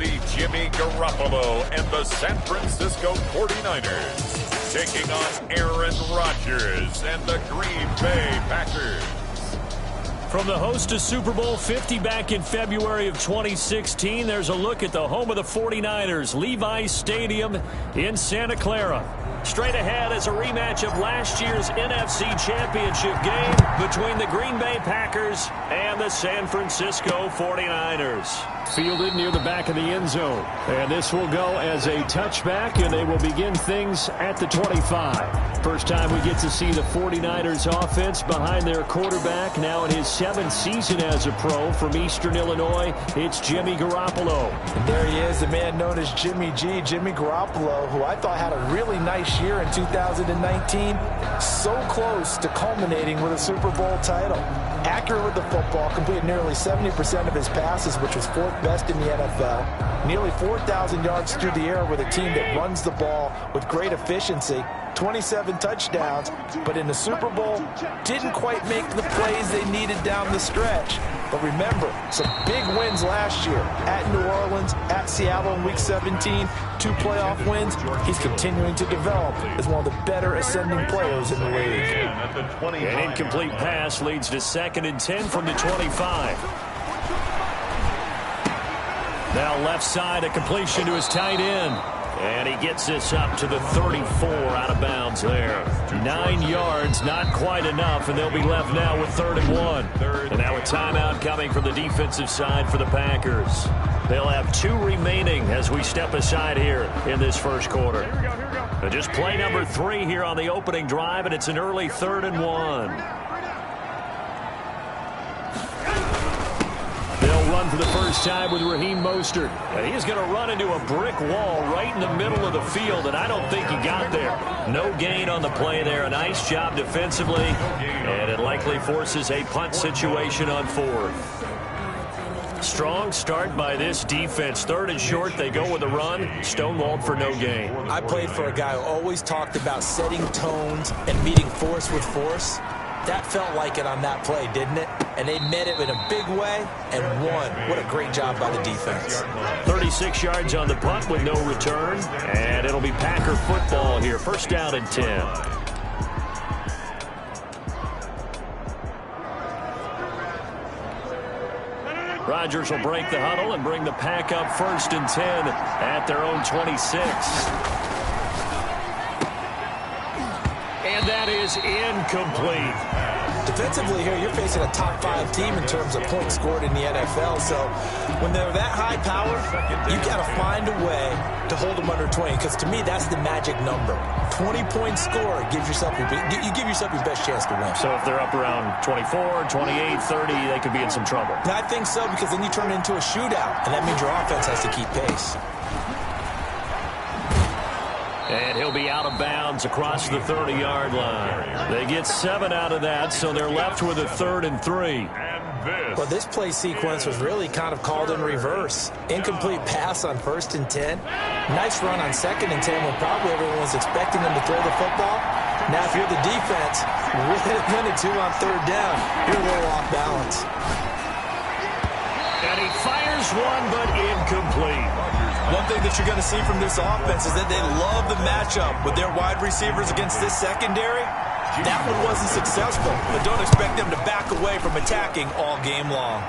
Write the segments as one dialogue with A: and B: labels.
A: see Jimmy Garoppolo and the San Francisco 49ers taking on Aaron Rodgers and the Green Bay Packers.
B: From the host to Super Bowl 50 back in February of 2016, there's a look at the home of the 49ers, Levi's Stadium in Santa Clara. Straight ahead is a rematch of last year's NFC Championship game between the Green Bay Packers and the San Francisco 49ers. Fielded near the back of the end zone. And this will go as a touchback, and they will begin things at the 25. First time we get to see the 49ers offense behind their quarterback, now in his 7th season as a pro from Eastern Illinois. It's Jimmy Garoppolo.
C: And there he is, the man known as Jimmy G, Jimmy Garoppolo, who I thought had a really nice year in 2019. So close to culminating with a Super Bowl title. Accurate with the football, completed nearly 70% of his passes, which was 4th best in the NFL. Nearly 4,000 yards through the air with a team that runs the ball with great efficiency. 27 touchdowns, but in the Super Bowl, didn't quite make the plays they needed down the stretch. But remember, some big wins last year at New Orleans, at Seattle in Week 17, 2 playoff wins. He's continuing to develop as one of the better ascending players in the league.
B: An incomplete pass leads to 2nd and 10 from the 25. Now left side, a completion to his tight end. And he gets this up to the 34 out of bounds there. 9 yards, not quite enough, and they'll be left now with 3rd and 1. And now a timeout coming from the defensive side for the Packers. They'll have 2 remaining as we step aside here in this first quarter. Just play number 3 here on the opening drive, and it's an early 3rd and 1. They'll run for the first time with Raheem Mostert. And he's going to run into a brick wall right in the middle of the field, and I don't think he got there. No gain on the play there. A nice job defensively, and it likely forces a punt situation on 4th. Strong start by this defense. 3rd and short, they go with a run. Stonewalled for no gain.
C: I played for a guy who always talked about setting tones and meeting force with force. That felt like it on that play, didn't it? And they met it in a big way and won. What a great job by the defense.
B: 36 yards on the punt with no return. And it'll be Packer football here. First down and 10. Rodgers will break the huddle and bring the Pack up 1st and 10 at their own 26. And that is incomplete.
C: Defensively here, you're facing a top 5 team in terms of points scored in the NFL. So when they're that high power, you got to find a way to hold them under 20. Because to me, that's the magic number. 20-point score gives yourself you give yourself your best chance to win.
B: So if they're up around 24, 28, 30, they could be in some trouble.
C: I think so, because then you turn it into a shootout, and that means your offense has to keep pace.
B: And he'll be out of bounds across the 30-yard line. They get 7 out of that, so they're left with a 3rd and 3.
C: Well, this play sequence was really kind of called in reverse. Incomplete pass on 1st and 10. Nice run on 2nd and 10 when probably everyone was expecting them to throw the football. Now, if you're the defense, with a 2 on 3rd down, you're a little off balance.
B: And he fires one, but incomplete.
C: One thing that you're going to see from this offense is that they love the matchup with their wide receivers against this secondary. That one wasn't successful, but don't expect them to back away from attacking all game long.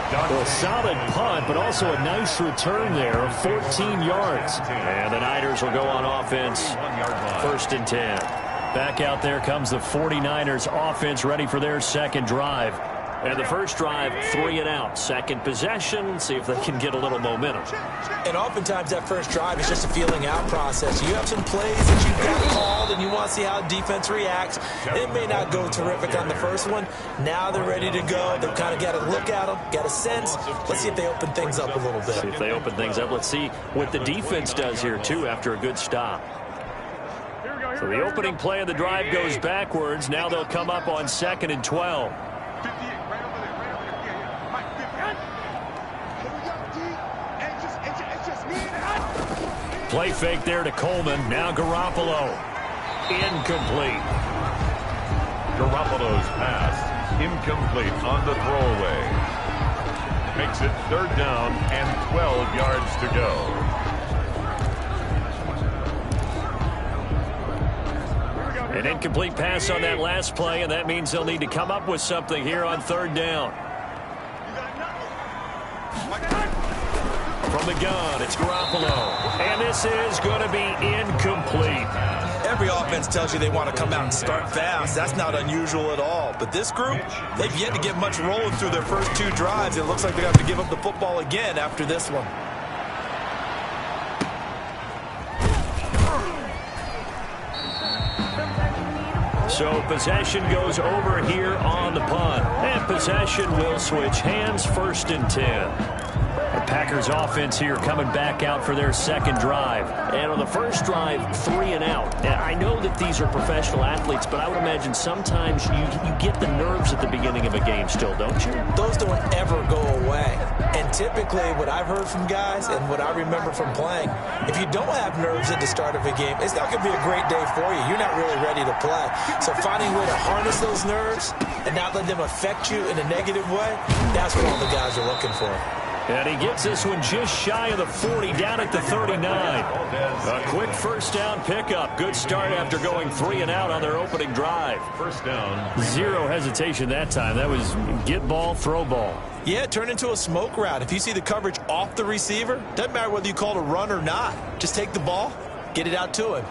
B: A solid punt, but also a nice return there of 14 yards. And the Niners will go on offense, 1st and 10. Back out there comes the 49ers offense, ready for their 2nd drive. And the first drive, 3 and out. 2nd possession, see if they can get a little momentum.
C: And oftentimes that first drive is just a feeling out process. You have some plays that you've got called and you want to see how defense reacts. It may not go terrific on the first one. Now they're ready to go. They've kind of got to look at them, got a sense. Let's see if they open things up a little bit.
B: See if they open things up. Let's see what the defense does here, too, after a good stop. So the opening play of the drive goes backwards. Now they'll come up on 2nd and 12. Play fake there to Coleman. Now Garoppolo. Incomplete.
A: Garoppolo's pass Incomplete on the throwaway. Makes it 3rd down and 12 yards to go.
B: An incomplete pass on that last play, and that means they'll need to come up with something here on 3rd down. From the gun, it's Garoppolo. And this is going to be incomplete.
C: Every offense tells you they want to come out and start fast. That's not unusual at all. But this group, they've yet to get much rolling through their first 2 drives. It looks like they're going to have to give up the football again after this one.
B: So possession goes over here on the punt. And possession will switch hands, 1st and 10. The Packers offense here coming back out for their 2nd drive. And on the first drive, 3 and out. Now, I know that these are professional athletes, but I would imagine sometimes you get the nerves at the beginning of a game still, don't you?
C: Those don't ever go away. And typically what I've heard from guys and what I remember from playing, if you don't have nerves at the start of a game, it's not going to be a great day for you. You're not really ready to play. So finding a way to harness those nerves and not let them affect you in a negative way, that's what all the guys are looking for.
B: And he gets this one just shy of the 40, down at the 39. A quick 1st down pickup. Good start after going 3 and out on their opening drive.
A: 1st down.
B: 0 hesitation that time. That was get ball, throw ball.
C: Yeah, it turned into a smoke route. If you see the coverage off the receiver, doesn't matter whether you call it a run or not. Just take the ball, get it out to him.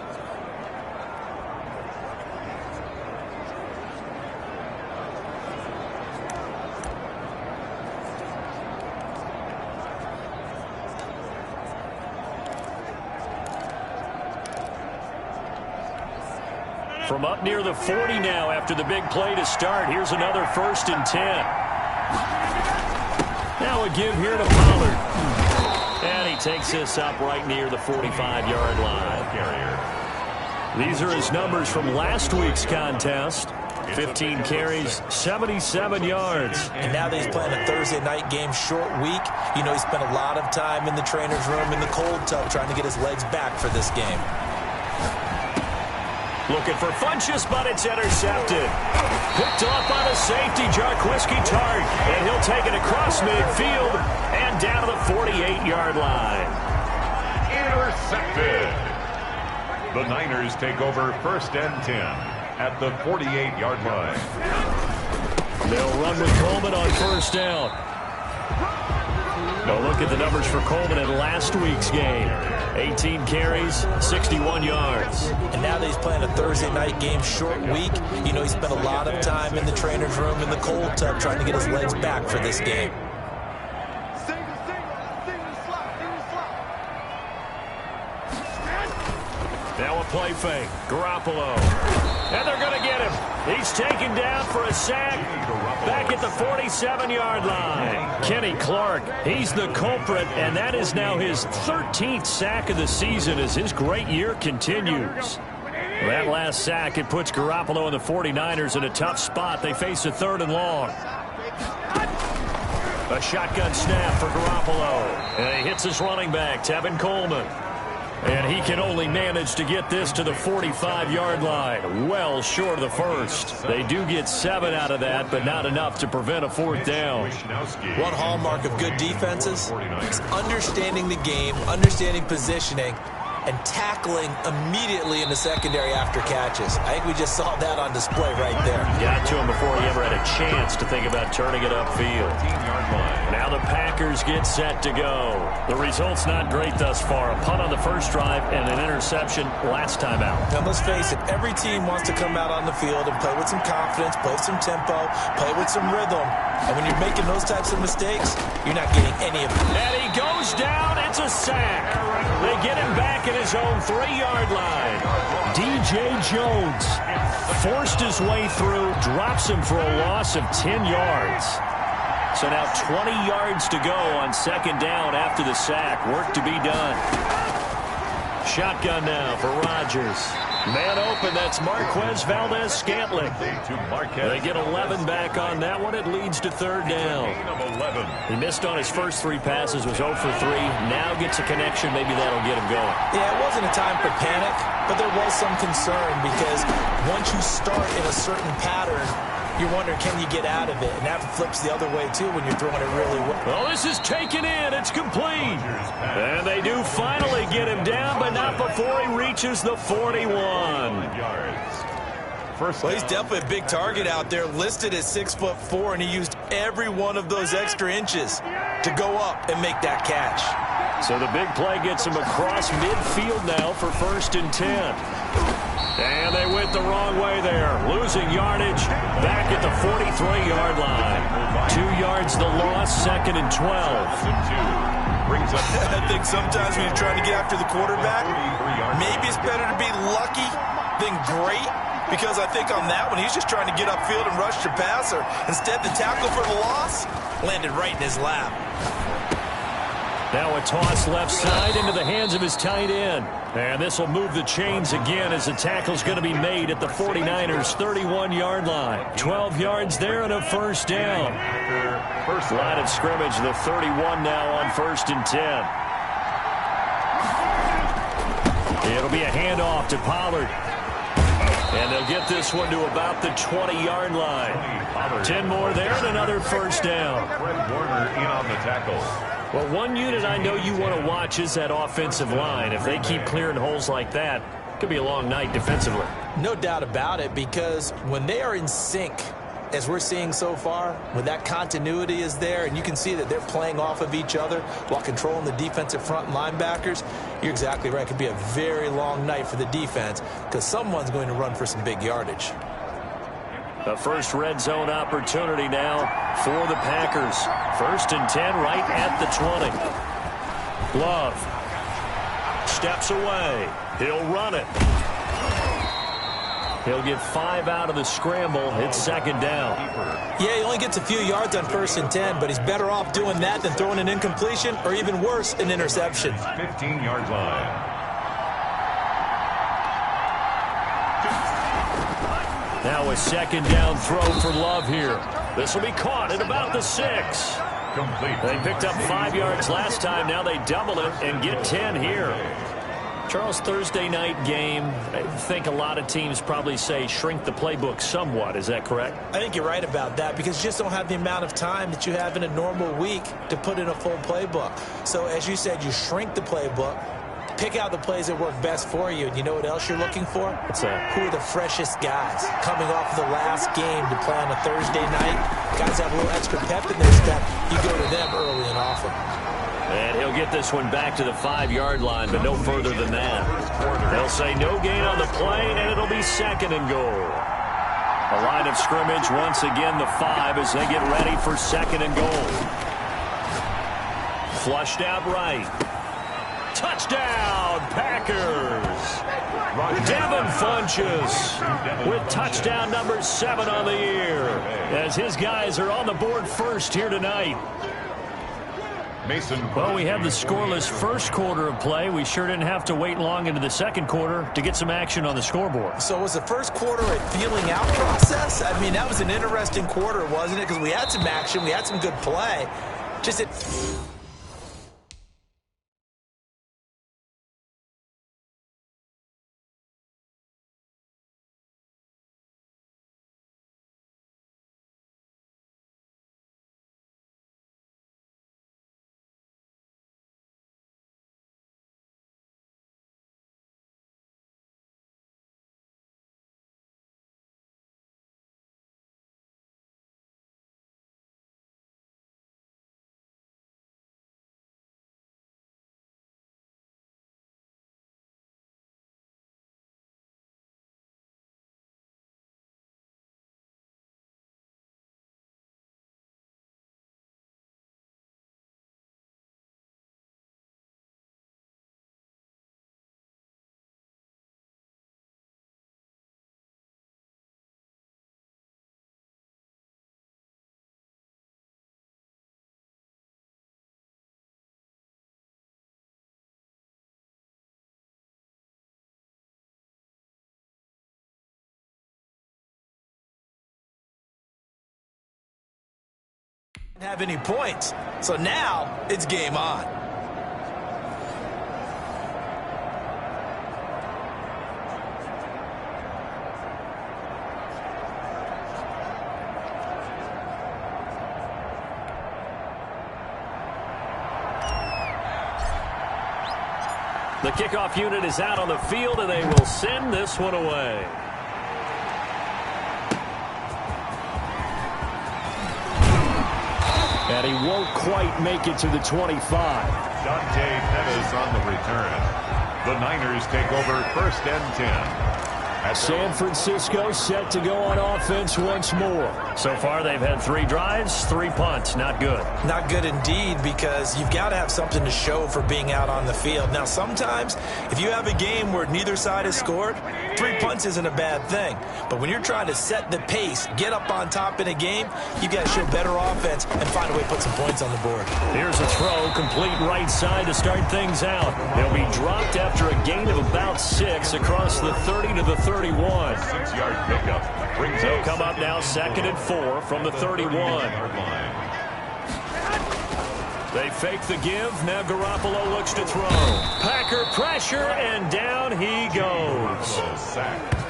B: From up near the 40 now after the big play to start. Here's another 1st and 10. Now a give here to Pollard. And he takes this up right near the 45-yard line. These are his numbers from last week's contest. 15 carries, 77 yards.
C: And now that he's playing a Thursday night game, short week, you know he spent a lot of time in the trainer's room in the cold tub trying to get his legs back for this game.
B: Looking for Funchess, but it's intercepted. Picked off by the safety, Jarquiski Tart. And he'll take it across midfield and down to the 48-yard line.
A: Intercepted. The Niners take over 1st and 10 at the 48-yard line.
B: They'll run with Coleman on 1st down. Now look at the numbers for Coleman in last week's game. 18 carries, 61 yards.
C: And now that he's playing a Thursday night game, short week, you know he spent a lot of time in the trainer's room in the cold tub trying to get his legs back for this game.
B: Now a play fake. Garoppolo. And they're going to get him. He's taken down for a sack back at the 47-yard line. Kenny Clark, he's the culprit, and that is now his 13th sack of the season as his great year continues. That last sack, it puts Garoppolo and the 49ers in a tough spot. They face a 3rd and long. A shotgun snap for Garoppolo. And he hits his running back, Tevin Coleman. And he can only manage to get this to the 45-yard line, well short of the 1st. They do get 7 out of that, but not enough to prevent a 4th down.
C: One hallmark of good defenses is understanding the game, understanding positioning, and tackling immediately in the secondary after catches. I think we just saw that on display right there.
B: Got to him before he ever had a chance to think about turning it upfield. Now the Packers get set to go. The result's not great thus far. A punt on the first drive and an interception last time out.
C: Now let's face it, every team wants to come out on the field and play with some confidence, play with some tempo, play with some rhythm. And when you're making those types of mistakes, you're not getting any of it.
B: And he goes down. It's a sack. They get him back at his own 3-yard line. DJ Jones forced his way through, drops him for a loss of 10 yards. So now 20 yards to go on 2nd down after the sack. Work to be done. Shotgun now for Rodgers. Man open, that's Marquez Valdez-Scantling. They get 11 back on that one. It leads to 3rd down. He missed on his first 3 passes, was 0 for 3. Now gets a connection. Maybe that'll get him going.
C: Yeah, it wasn't a time for panic, but there was some concern because once you start in a certain pattern, you're wondering, can you get out of it? And that flips the other way, too, when you're throwing it really well.
B: Well, this is taken in. It's complete. And they do finally get him down, but not before he reaches the 41.
C: Well, he's definitely a big target out there, listed at 6'4", and he used every one of those extra inches to go up and make that catch.
B: So the big play gets him across midfield now for 1st and 10. And they went the wrong way there, losing yardage back at the 43-yard line. 2 yards the loss, 2nd and 12.
C: I think sometimes when you're trying to get after the quarterback, maybe it's better to be lucky than great. Because I think on that one, he's just trying to get upfield and rush your passer. Instead, the tackle for the loss landed right in his lap.
B: Now a toss left side into the hands of his tight end. And this will move the chains again as the tackle's going to be made at the 49ers' 31-yard line. 12 yards there and a 1st down. Line of scrimmage, the 31 now on 1st and 10. It'll be a handoff to Pollard. And they'll get this one to about the 20-yard line. 10 more there and another 1st down.
A: Fred Warner in on the tackle.
B: Well, one unit I know you want to watch is that offensive line. If they keep clearing holes like that, it could be a long night defensively.
C: No doubt about it, because when they are in sync, as we're seeing so far, when that continuity is there and you can see that they're playing off of each other while controlling the defensive front linebackers, you're exactly right. It could be a very long night for the defense because someone's going to run for some big yardage.
B: The first red zone opportunity now for the Packers. 1st and 10 right at the 20. Love steps away. He'll run it. He'll get 5 out of the scramble. It's 2nd down.
C: Yeah, he only gets a few yards on 1st and 10, but he's better off doing that than throwing an incompletion or even worse, an interception.
A: 15-yard line.
B: Now a 2nd down throw for Love here. This will be caught at about the 6.
A: Complete.
B: They picked up 5 yards last time. Now they double it and get 10 here. Charles, Thursday night game, I think a lot of teams probably say shrink the playbook somewhat. Is that correct?
C: I think you're right about that because you just don't have the amount of time that you have in a normal week to put in a full playbook. So as you said, you shrink the playbook, pick out the plays that work best for you. And you know what else you're looking for?
B: What's that?
C: Who are the freshest guys coming off of the last game to play on a Thursday night? Guys have a little extra pep in their step. You go to them early and often.
B: And he'll get this one back to the 5-yard line, but no further than that. They'll say no gain on the play, and it'll be 2nd and goal. A line of scrimmage, once again the 5 as they get ready for 2nd and goal. Flushed out right. Touchdown, Packers! Devin Funchess with touchdown number 7 on the year as his guys are on the board first here tonight. Well, we had the scoreless first quarter of play. We sure didn't have to wait long into the second quarter to get some action on the scoreboard.
C: So was the first quarter a feeling out process? I mean, that was an interesting quarter, wasn't it? Because we had some action, we had some good play. Just it. Have any points. So now it's game on.
B: kickoff unit is out on the field, and they will send this one away. And he won't quite make it to the 25.
A: Dante Pettis on the return. The Niners take over 1st and 10.
B: San Francisco set to go on offense once more. So far, they've had 3 drives, 3 punts. Not good.
C: Not good indeed, because you've got to have something to show for being out on the field. Now, sometimes, if you have a game where neither side has scored, 3 punts isn't a bad thing. But when you're trying to set the pace, get up on top in a game, you've got to show better offense and find a way to put some points on the board.
B: Here's a throw, complete right side to start things out. He'll be dropped after a gain of about 6 across the 30 to the 31.
A: 6-yard pickup.
B: They'll come up now 2nd and 4 from the 31. They fake the give. Now Garoppolo looks to throw. Packer pressure, and down he goes.
A: Sack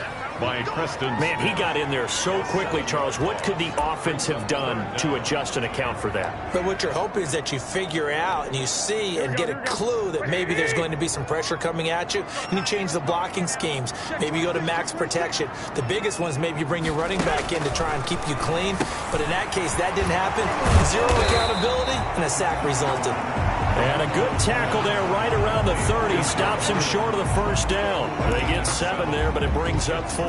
A: by Preston.
B: Man, he got in there so quickly, Charles. What could the offense have done to adjust and account for that?
C: But what you're hoping is that you figure out and you see and get a clue that maybe there's going to be some pressure coming at you, and you change the blocking schemes. Maybe you go to max protection. The biggest one is maybe you bring your running back in to try and keep you clean. But in that case, that didn't happen. 0 accountability, and a sack resulted.
B: And a good tackle there right around the 30. Stops him short of the 1st down. They get 7 there, but it brings up 4th.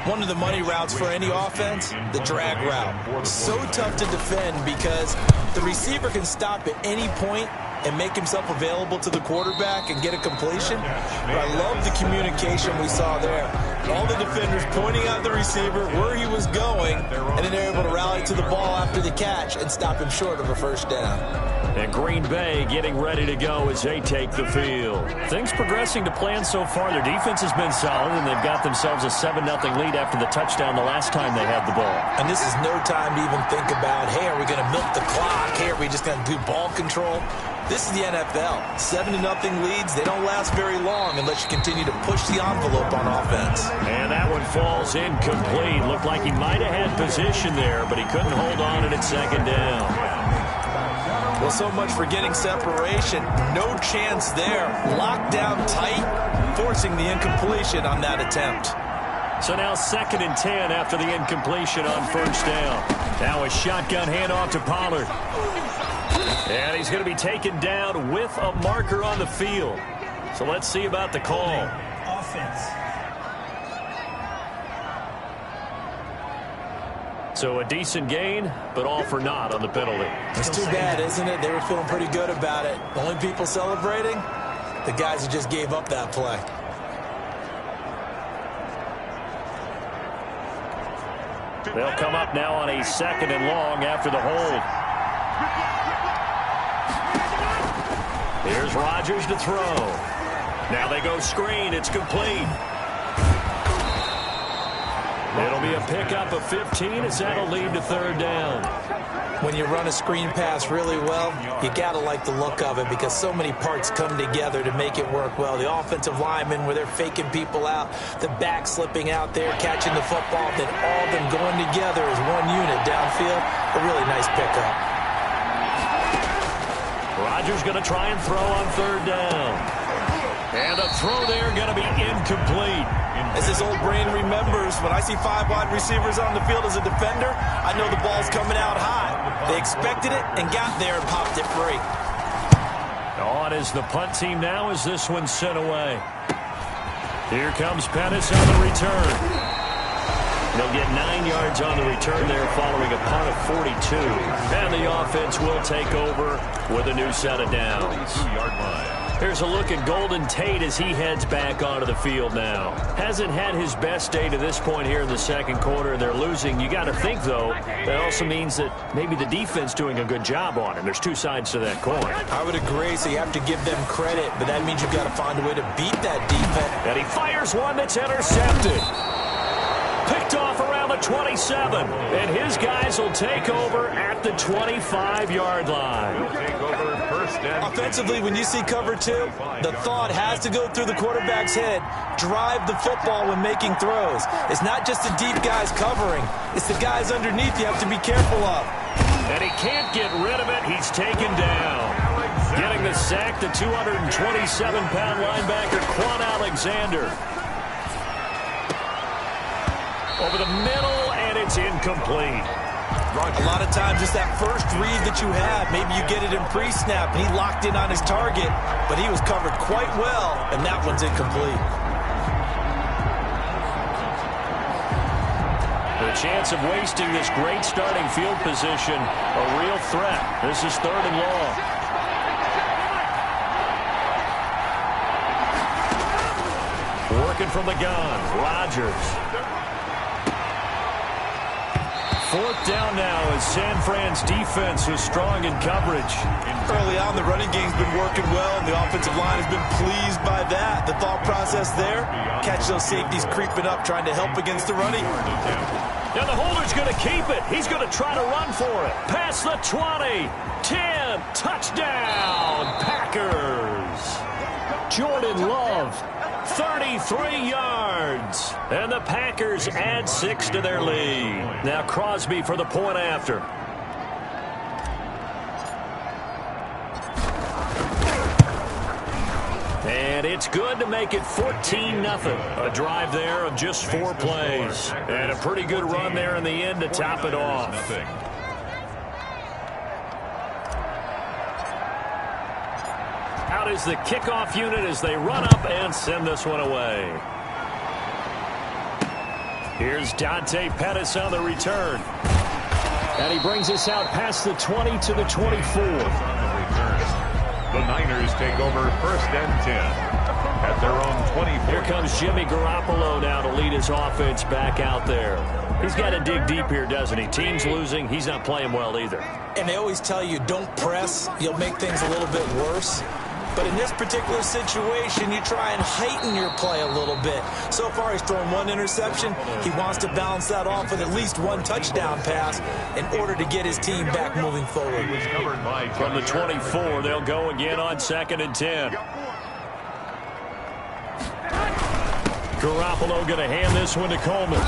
C: One of the money routes for any offense, the drag route. So tough to defend because the receiver can stop at any point and make himself available to the quarterback and get a completion. But I love the communication we saw there. All the defenders pointing out the receiver, where he was going, and then they're able to rally to the ball after the catch and stop him short of a 1st down.
B: And Green Bay getting ready to go as they take the field. Things progressing to plan so far. Their defense has been solid, and they've got themselves a 7-0 lead after the touchdown the last time they had the ball.
C: And this is no time to even think about, hey, are we going to milk the clock? Hey, are we just going to do ball control? This is the NFL. 7-0 leads. They don't last very long unless you continue to push the envelope on offense.
B: And that one falls incomplete. Looked like he might have had position there, but he couldn't hold on at 2nd down.
C: Well, so much for getting separation. No chance there. Locked down tight, forcing the incompletion on that attempt.
B: So now 2nd and 10 after the incompletion on 1st down. Now a shotgun handoff to Pollard. And he's going to be taken down with a marker on the field. So let's see about the call.
C: Offense.
B: So a decent gain, but all for naught on the penalty.
C: It's too bad, isn't it? They were feeling pretty good about it. The only people celebrating, the guys who just gave up that play.
B: They'll come up now on a 2nd and long after the hold. Here's Rodgers to throw. Now they go screen. It's complete. It'll be a pickup of 15 as that'll lead to 3rd down.
C: When you run a screen pass really well, you got to like the look of it because so many parts come together to make it work well. The offensive linemen, where they're faking people out, the back slipping out there, catching the football, then all of them going together as one unit downfield. A really nice pickup.
B: Rodgers going to try and throw on 3rd down. And a throw there going to be incomplete.
C: As his old brain remembers, when I see 5 wide receivers on the field as a defender, I know the ball's coming out high. They expected it and got there and popped it free.
B: On is the punt team now as this one's sent away. Here comes Pettis on the return. They'll get 9 yards on the return there following a punt of 42. And the offense will take over with a new set of downs.
A: 2-yard line.
B: Here's a look at Golden Tate as he heads back onto the field now. Hasn't had his best day to this point here in the 2nd quarter, and they're losing. You got to think, though, that also means that maybe the defense doing a good job on him. There's 2 sides to that coin.
C: I would agree, so you have to give them credit, but that means you've got to find a way to beat that defense.
B: And he fires one that's intercepted. Picked off around the 27, and his guys will take over at the 25-yard line.
A: Take over 1st and
C: Offensively, when you see cover 2, the thought has to go through the quarterback's head. Drive the football when making throws. It's not just the deep guys covering. It's the guys underneath you have to be careful of.
B: And he can't get rid of it. He's taken down. Getting the sack, the 227-pound linebacker, Quan Alexander. Over the middle, and it's incomplete.
C: A lot of times it's that first read that you have. Maybe you get it in pre-snap, and he locked in on his target, but he was covered quite well, and that one's incomplete.
B: The chance of wasting this great starting field position, a real threat. This is 3rd and long. Working from the gun, Rodgers. 4th down now as San Fran's defense is strong in coverage.
C: Early on, the running game's been working well, and the offensive line has been pleased by that. The thought process there, catch those safeties creeping up, trying to help against the running.
B: Now the holder's going to keep it. He's going to try to run for it. Past the 20, 10, touchdown, Packers. Jordan Love, 33 yards. And the Packers add 6 to their lead. Now Crosby for the point after. And it's good to make it 14-0. A drive there of just 4 plays. And a pretty good run there in the end to top it off. Out is the kickoff unit as they run up and send this one away. Here's Dante Pettis on the return. And he brings us out past the 20 to the 24.
A: The Niners take over 1st and 10 at their own 24.
B: Here comes Jimmy Garoppolo now to lead his offense back out there. He's got to dig deep here, doesn't he? Team's losing. He's not playing well either.
C: And they always tell you, don't press. You'll make things a little bit worse. But in this particular situation, you try and heighten your play a little bit. So far, he's thrown 1 interception. He wants to balance that off with at least 1 touchdown pass in order to get his team back moving forward.
B: From the 24, they'll go again on 2nd and 10. Garoppolo going to hand this one to Coleman.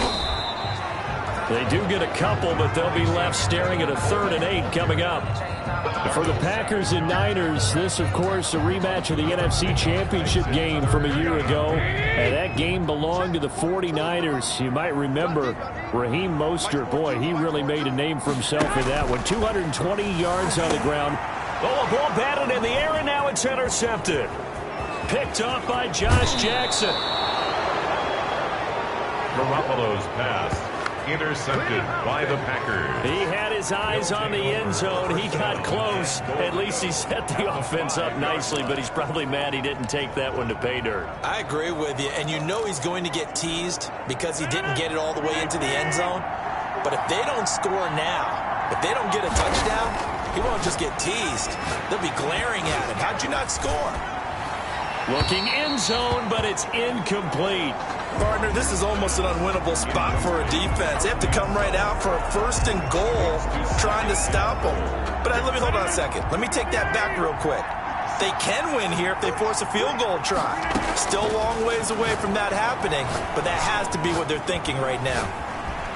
B: They do get a couple, but they'll be left staring at a 3rd and 8 coming up. For the Packers and Niners, this, of course, a rematch of the NFC Championship game from a year ago. And that game belonged to the 49ers. You might remember Raheem Mostert. Boy, he really made a name for himself in that one. 220 yards on the ground. Oh, a ball batted in the air, and now it's intercepted. Picked off by Josh Jackson.
A: Garoppolo's pass intercepted by the Packers.
B: He had his eyes on the end zone. He got close. At least he set the offense up nicely, but he's probably mad he didn't take that one to pay dirt.
C: I agree with you, and you know he's going to get teased because he didn't get it all the way into the end zone. But if they don't score now, if they don't get a touchdown, he won't just get teased. They'll be glaring at him. How'd you not score?
B: Looking end zone, but it's incomplete.
C: Partner, this is almost an unwinnable spot for a defense. They have to come right out for a 1st and goal trying to stop them. But let me hold on a second. Let me take that back real quick. They can win here if they force a field goal try. Still a long ways away from that happening, but that has to be what they're thinking right now.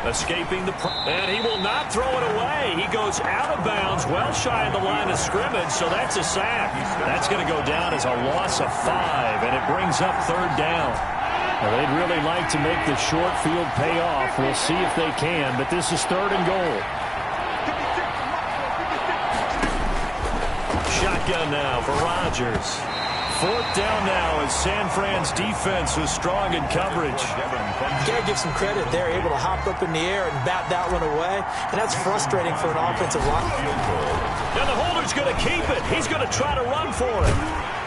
B: Escaping the... And he will not throw it away. He goes out of bounds, well shy of the line of scrimmage, so that's a sack. That's going to go down as a loss of 5, and it brings up 3rd down. Well, they'd really like to make the short field pay off. We'll see if they can, but this is 3rd and goal. Shotgun now for Rodgers. 4th down now as San Fran's defense was strong in coverage.
C: You got to give some credit. They're able to hop up in the air and bat that one away, and that's frustrating for an offensive line.
B: Now the holder's going to keep it. He's going to try to run for it.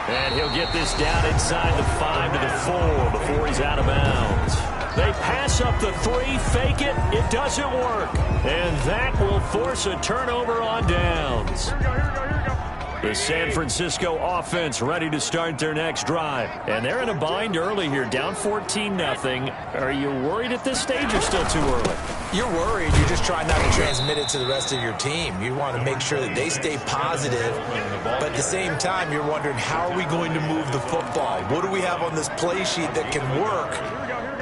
B: And he'll get this down inside the 5 to the 4 before he's out of bounds. They pass up the 3, fake it. It doesn't work. And that will force a turnover on downs. The San Francisco offense ready to start their next drive. And they're in a bind early here, down 14-0. Are you worried at this stage or still too early?
C: You're worried. You're just trying not to transmit it to the rest of your team. You want to make sure that they stay positive. But at the same time, you're wondering, how are we going to move the football? What do we have on this play sheet that can work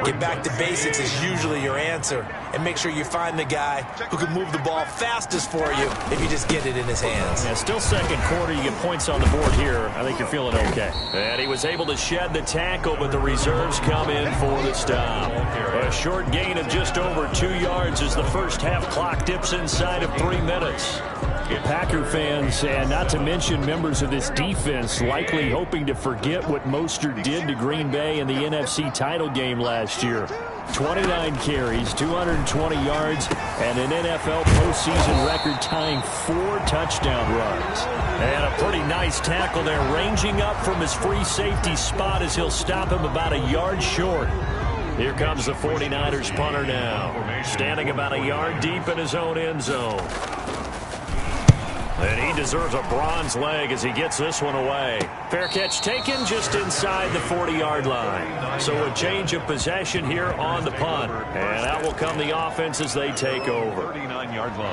C: Get back to basics is usually your answer. And make sure you find the guy who can move the ball fastest for you if you just get it in his hands.
B: Yeah, still second quarter. You get points on the board here. I think you're feeling okay. And he was able to shed the tackle, but the reserves come in for the stop. A short gain of just over 2 yards as the first half clock dips inside of 3 minutes. Packer fans, and not to mention members of this defense, likely hoping to forget what Mostert did to Green Bay in the NFC title game last year. 29 carries, 220 yards, and an NFL postseason record tying 4 touchdown runs. And a pretty nice tackle there, ranging up from his free safety spot as he'll stop him about a yard short. Here comes the 49ers punter now, standing about a yard deep in his own end zone. And he deserves a bronze leg as he gets this one away. Fair catch taken just inside the 40-yard line. So a change of possession here on the punt. And out will come the offense as they take over.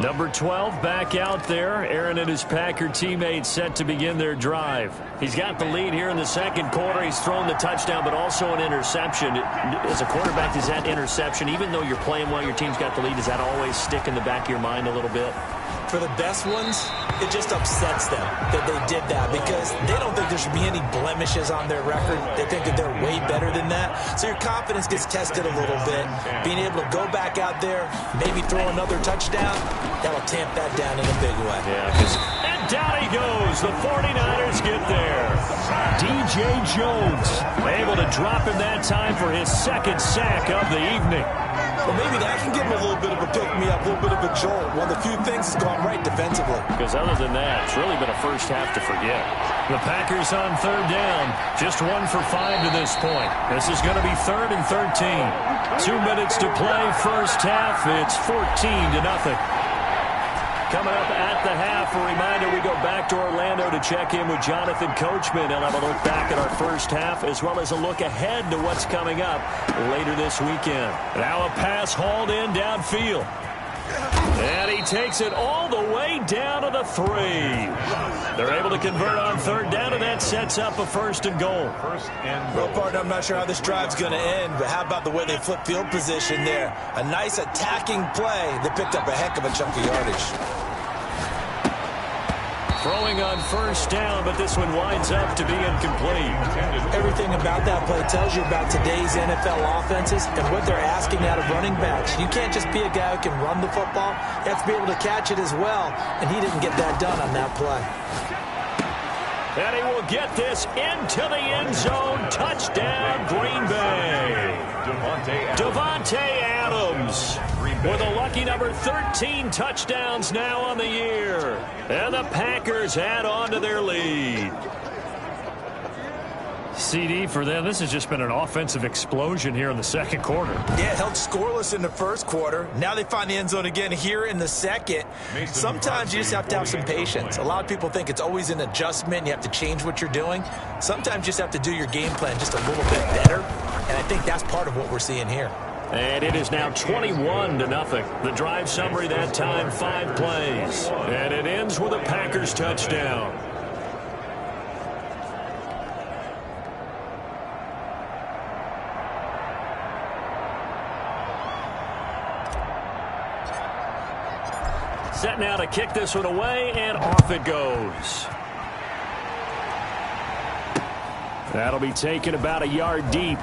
B: Number 12 back out there. Aaron and his Packer teammates set to begin their drive. He's got the lead here in the second quarter. He's thrown the touchdown, but also an interception. As a quarterback, does that interception, even though you're playing well, your team's got the lead, does that always stick in the back of your mind a little bit?
C: For the best ones, it just upsets them that they did that because they don't think there should be any blemishes on their record. They think that they're way better than that. So your confidence gets tested a little bit. Being able to go back out there, maybe throw another touchdown, that'll tamp that down in a big way.
B: Yeah, and down he goes. The 49ers get there. DJ Jones able to drop him that time for his second sack of the evening.
C: Well, maybe that can give him a little bit of a pick-me-up, a little bit of a jolt. One of the few things has gone right defensively.
B: Because other than that, it's really been a first half to forget. The Packers on third down. Just 1 for 5 to this point. This is going to be 3rd and 13. 2 minutes to play first half. It's 14-0. Coming up at the half, a reminder, we go back to Orlando to check in with Jonathan Coachman. He'll have a look back at our first half as well as a look ahead to what's coming up later this weekend. Now a pass hauled in downfield. And he takes it all the way down to the 3. They're able to convert on third down, and that sets up a 1st and goal.
C: Well, partner, I'm not sure how this drive's going to end, but how about the way they flip field position there? A nice attacking play. They picked up a heck of a chunk of yardage.
B: Throwing on first down, but this one winds up to be incomplete.
C: Everything about that play tells you about today's NFL offenses and what they're asking out of running backs. You can't just be a guy who can run the football. You have to be able to catch it as well, and he didn't get that done on that play.
B: And he will get this into the end zone. Touchdown, Green Bay. Davante Adams with a lucky number 13 touchdowns now on the year. And the Packers add on to their lead. CD for them, this has just been an offensive explosion here in the second quarter.
C: Yeah, held scoreless in the first quarter. Now they find the end zone again here in the second. Sometimes you just have to have some patience. A lot of people think it's always an adjustment. You have to change what you're doing. Sometimes you just have to do your game plan just a little bit better. And I think that's part of what we're seeing here.
B: And it is now 21-0. The drive summary that time, 5 plays. And it ends with a Packers touchdown. Set now to kick this one away, and off it goes. That'll be taken about a yard deep.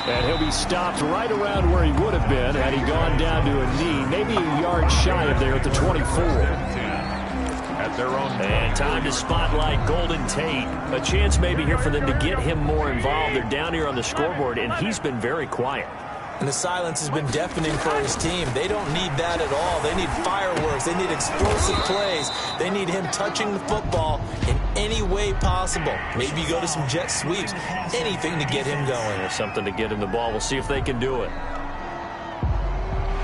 B: And he'll be stopped right around where he would have been had he gone down to a knee, maybe a yard shy of there at the 24. At their own. And time to spotlight Golden Tate. A chance maybe here for them to get him more involved. They're down here on the scoreboard, and he's been very quiet.
C: And the silence has been deafening for his team. They don't need that at all. They need fireworks. They need explosive plays. They need him touching the football in any way possible. Maybe you go to some jet sweeps. Anything to get him going.
B: There's something to get him the ball. We'll see if they can do it.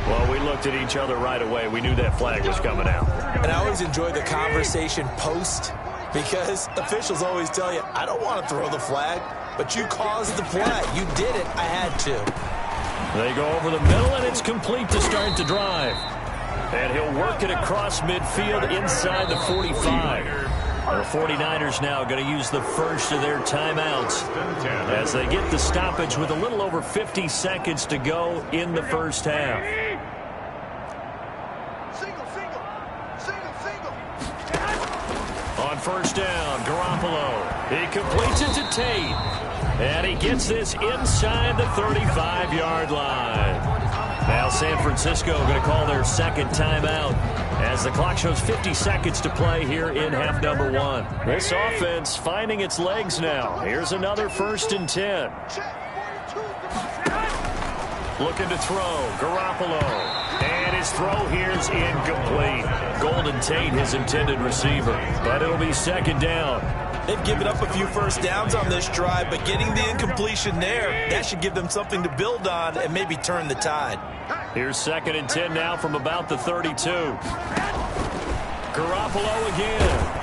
B: Well, we looked at each other right away. We knew that flag was coming out.
C: And I always enjoy the conversation post because officials always tell you, I don't want to throw the flag, but you caused the play. You did it. I had to.
B: They go over the middle, and it's complete to start the drive. And he'll work it across midfield inside the 45. The 49ers now going to use the first of their timeouts as they get the stoppage with a little over 50 seconds to go in the first half. On first down, Garoppolo. He completes it to Tate. And he gets this inside the 35-yard line. Now San Francisco going to call their second timeout as the clock shows 50 seconds to play here in half number 1. This offense finding its legs now. Here's another 1st and 10. Looking to throw, Garoppolo. And his throw here's incomplete. Golden Tate, his intended receiver. But it'll be 2nd down.
C: They've given up a few first downs on this drive, but getting the incompletion there, that should give them something to build on and maybe turn the tide.
B: Here's 2nd and 10 now from about the 32. Garoppolo again.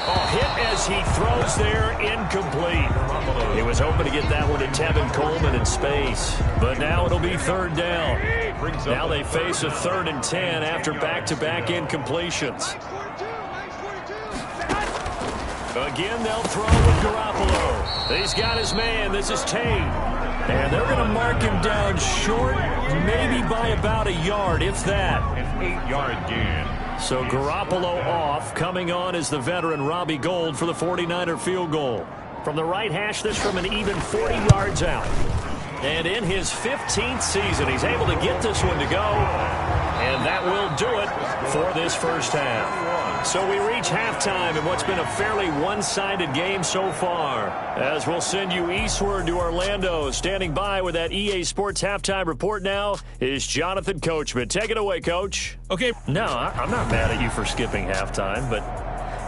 B: Oh, hit as he throws there, incomplete. He was hoping to get that one to Tevin Coleman in space, but now it'll be 3rd down. Now they face a 3rd and 10 after back-to-back incompletions. Again, they'll throw with Garoppolo. He's got his man. This is Tate. And they're going to mark him down short, maybe by about a yard, if that.
A: An 8-yard gain.
B: So Garoppolo off. Coming on is the veteran Robbie Gould for the 49er field goal. From the right hash, this from an even 40 yards out. And in his 15th season, he's able to get this one to go. And that will do it for this first half. So we reach halftime in what's been a fairly one-sided game so far. As we'll send you eastward to Orlando. Standing by with that EA Sports halftime report now is Jonathan Coachman. Take it away, Coach.
D: Okay.
B: No, I'm not mad at you for skipping halftime, but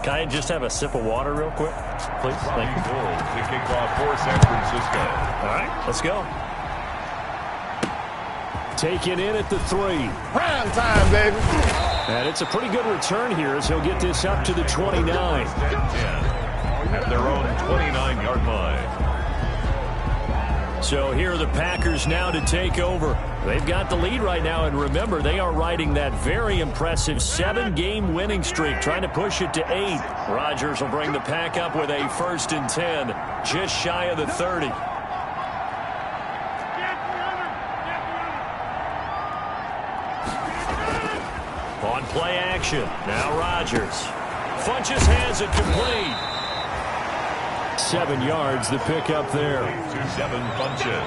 B: can I just have a sip of water real quick, please? Thank you.
A: Gold to kick off for San Francisco.
B: All right, let's go. Taken in at the 3.
E: Prime time, baby.
B: And it's a pretty good return here as he'll get this up to the 29.
A: At their own 29-yard line.
B: So here are the Packers now to take over. They've got the lead right now, and remember, they are riding that very impressive 7-game winning streak, trying to push it to 8. Rodgers will bring the Pack up with a 1st and 10, just shy of the 30. On play action, now Rodgers. Funches has it complete. 7 yards, the pick up there.
A: 7 punches.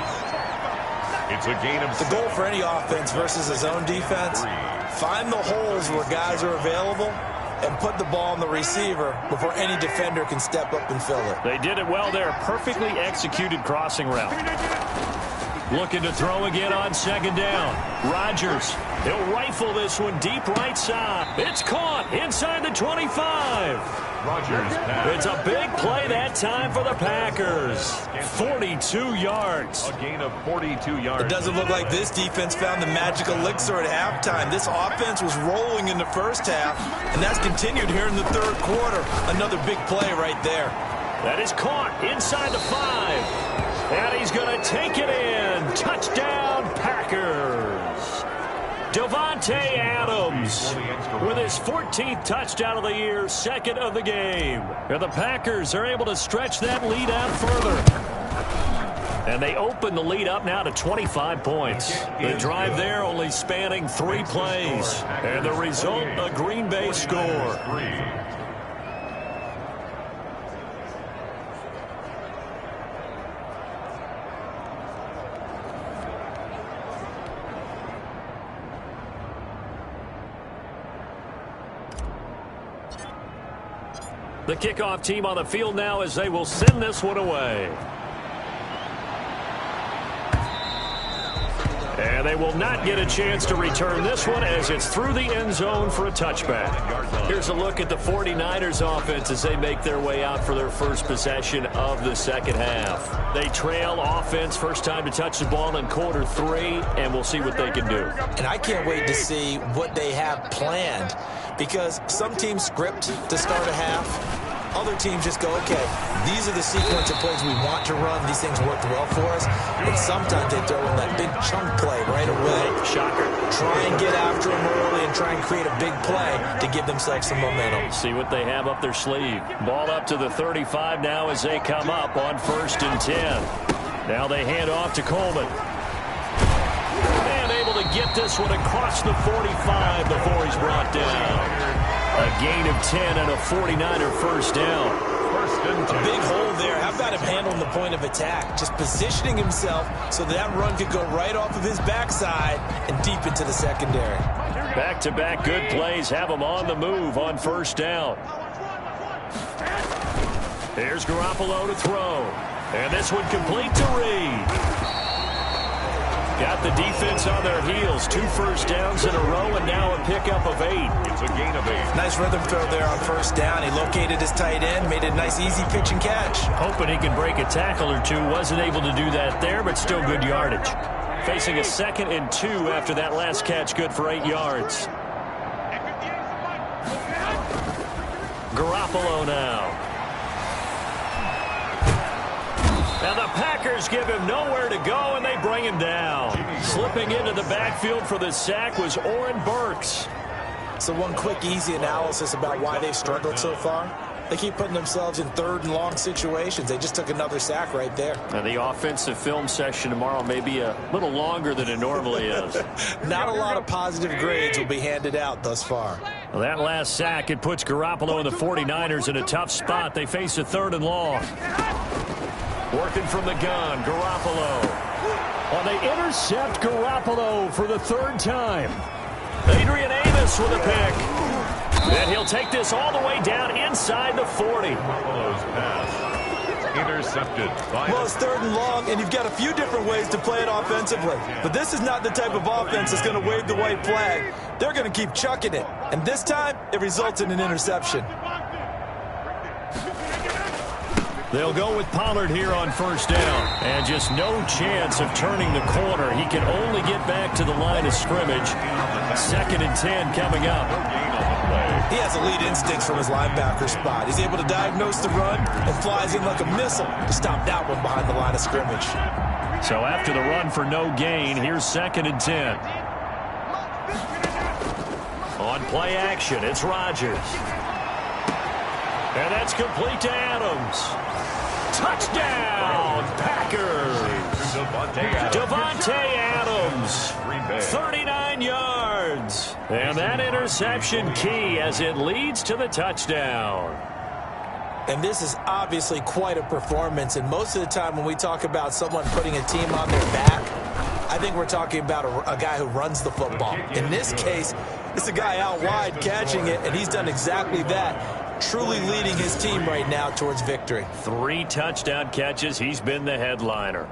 A: It's a gain of
C: The goal for any offense versus his own defense, find the holes where guys are available and put the ball on the receiver before any defender can step up and fill it.
B: They did it well there. Perfectly executed crossing route. Looking to throw again on 2nd down. Rodgers, he'll rifle this one deep right side. It's caught inside the 25.
A: Rodgers.
B: It's a big play that time for the Packers. 42 yards.
A: A gain of 42 yards.
C: It doesn't look like this defense found the magic elixir at halftime. This offense was rolling in the first half, and that's continued here in the 3rd quarter. Another big play right there.
B: That is caught inside the 5. And he's going to take it in. Touchdown, Packers. Davante Adams with his 14th touchdown of the year, 2nd of the game. And the Packers are able to stretch that lead out further. And they open the lead up now to 25 points. The drive there only spanning 3 plays. And the result, a Green Bay score. The kickoff team on the field now as they will send this one away. And they will not get a chance to return this one as it's through the end zone for a touchback. Here's a look at the 49ers offense as they make their way out for their first possession of the second half. They trail offense, first time to touch the ball in quarter 3, and we'll see what they can do.
C: And I can't wait to see what they have planned, because some teams script to start a half, Other teams just go, okay, these are the sequence of plays we want to run. These things worked well for us. And sometimes they throw in that big chunk play right away.
B: Shocker.
C: Try and get after them early and try and create a big play to give themselves some momentum.
B: See what they have up their sleeve. Ball up to the 35 now as they come up on 1st and 10. Now they hand off to Coleman. And able to get this one across the 45 before he's brought down. A gain of 10 and a 49er first down.
C: A big hole there. How about him handling the point of attack? Just positioning himself so that run could go right off of his backside and deep into the secondary.
B: Back-to-back good plays have him on the move on 1st down. Here's Garoppolo to throw. And this one complete to Reed. Got the defense on their heels. 2 first downs in a row, and now a pickup of 8.
A: It's a gain of 8.
C: Nice rhythm throw there on 1st down. He located his tight end, made a nice easy pitch and catch.
B: Hoping he can break a tackle or two. Wasn't able to do that there, but still good yardage. Facing a 2nd and 2 after that last catch, good for 8 yards. Garoppolo now. And the Packers give him nowhere to go, and they bring him down. Slipping into the backfield for the sack was Oren Burks.
C: So one quick, easy analysis about why they've struggled so far. They keep putting themselves in 3rd and long situations. They just took another sack right there.
B: And the offensive film session tomorrow may be a little longer than it normally is.
C: Not a lot of positive grades will be handed out thus far.
B: Well, that last sack, it puts Garoppolo and the 49ers in a tough spot. They face a 3rd and long. Working from the gun, Garoppolo. Oh, they intercept Garoppolo for the 3rd time. Adrian Amos with a pick. And he'll take this all the way down inside the 40.
A: Garoppolo's pass intercepted.
C: Well, it's 3rd and long, and you've got a few different ways to play it offensively. But this is not the type of offense that's going to wave the white flag. They're going to keep chucking it. And this time, it results in an interception.
B: They'll go with Pollard here on 1st down. And just no chance of turning the corner. He can only get back to the line of scrimmage. 2nd and 10 coming up.
C: He has elite instincts from his linebacker spot. He's able to diagnose the run and flies in like a missile to stop that one behind the line of scrimmage.
B: So after the run for no gain, here's 2nd and 10. On play action, it's Rodgers. And that's complete to Adams. Touchdown, Packers. Devontae Adams, 39 yards. And that interception key as it leads to the touchdown.
C: And this is obviously quite a performance. And most of the time when we talk about someone putting a team on their back, I think we're talking about a guy who runs the football. In this case, it's a guy out wide catching it, and he's done exactly that. Truly leading his team right now towards victory.
B: 3 touchdown catches. He's been the headliner.